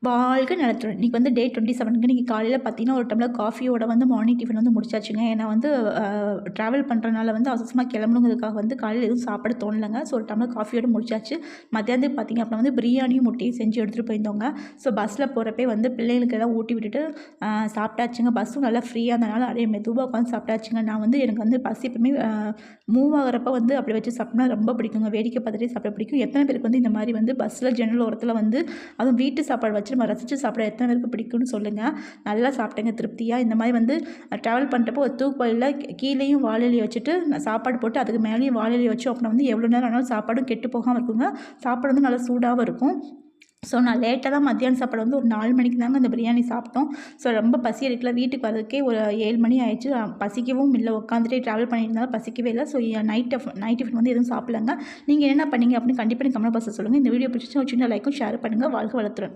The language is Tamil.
வாழ்க நலத்துடன். இன்னைக்கு வந்து டே 27க்கு இன்னைக்கு காலையில பார்த்தீங்கன்னா, ஒரு டம்ளர் காஃபியோட வந்து மார்னிங் டிஃபன் வந்து முடிச்சாச்சுங்க. ஏன்னா வந்து ட்ராவல் பண்ணுறனால வந்து அவசரமா கிளம்பணுங்கிறதுக்காக வந்து காலையில எதுவும் சாப்பிட தோணலங்க. ஸோ ஒரு டம்ளர் காஃபியோட முடிச்சாச்சு. மத்தியானத்துக்கு பார்த்தீங்க அப்படின்னா வந்து பிரியாணியும் முட்டையும் செஞ்சு எடுத்துகிட்டு போயிருந்தோங்க. ஸோ பஸ்ஸில் போகிறப்பே வந்து பிள்ளைங்களுக்கு எல்லாம் ஊட்டி விட்டுட்டு சாப்பிட்டாச்சுங்க. பஸ்ஸும் நல்லா ஃப்ரீயாக இருந்தனால அப்படியே மெதுவாக உட்காந்து சாப்பிட்டாச்சுங்க. நான் வந்து எனக்கு வந்து பஸ் எப்பவுமே மூவ் ஆகுறப்ப வந்து அப்படி வச்சு சாப்பிட்டோம்னா ரொம்ப பிடிக்குங்க. வேடிக்கை பார்த்துட்டே சாப்பிட பிடிக்கும். எத்தனை பேருக்கு வந்து இந்த மாதிரி வந்து பஸ்ஸில் ஜன்னல் ஓரத்தில் வந்து அதுவும் வீட்டு சாப்பாடு வச்சு நம்ம ரசித்து சாப்பிட எத்தனை பேருக்கு பிடிக்கும்னு சொல்லுங்கள். நல்லா சாப்பிட்டேங்க திருப்தியாக. இந்த மாதிரி வந்து ட்ராவல் பண்ணுறப்போ ஒரு தூக்குபாலில் கீழேயும் வாழை வச்சுட்டு சாப்பாடு போட்டு அதுக்கு மேலேயும் வாழை வச்சோம் அப்படின்னா வந்து எவ்வளோ நேரம் ஆனாலும் சாப்பாடும் கெட்டு போகாமல் இருக்குங்க. சாப்பாடு வந்து நல்லா சூடாகவும் இருக்கும். ஸோ நான் லேட்டாக தான் மத்தியானம் சாப்பாடு வந்து ஒரு 4 மணிக்கு தாங்க அந்த பிரியாணி சாப்பிட்டோம். ஸோ ரொம்ப பசி எடுக்கல. வீட்டுக்கு வரதுக்கே ஒரு 7 மணி ஆயிடுச்சு. பசிக்கவும் இல்லை. உட்காந்துட்டே ட்ராவல் பண்ணிட்டு இருந்தாலும் பசிக்கவே இல்லை. ஸோ நைட் டிஃபன் வந்து எதுவும் சாப்பிடலங்க. நீங்கள் என்ன பண்ணீங்க அப்படின்னு கண்டிப்பாக கமெண்ட் பாக்ஸில் சொல்லுங்கள். இந்த வீடியோ பிடிச்சிச்சுன்னா ஒரு சின்ன லைக்கும் ஷேர் பண்ணுங்கள். வாழ்க வளத்துடன்.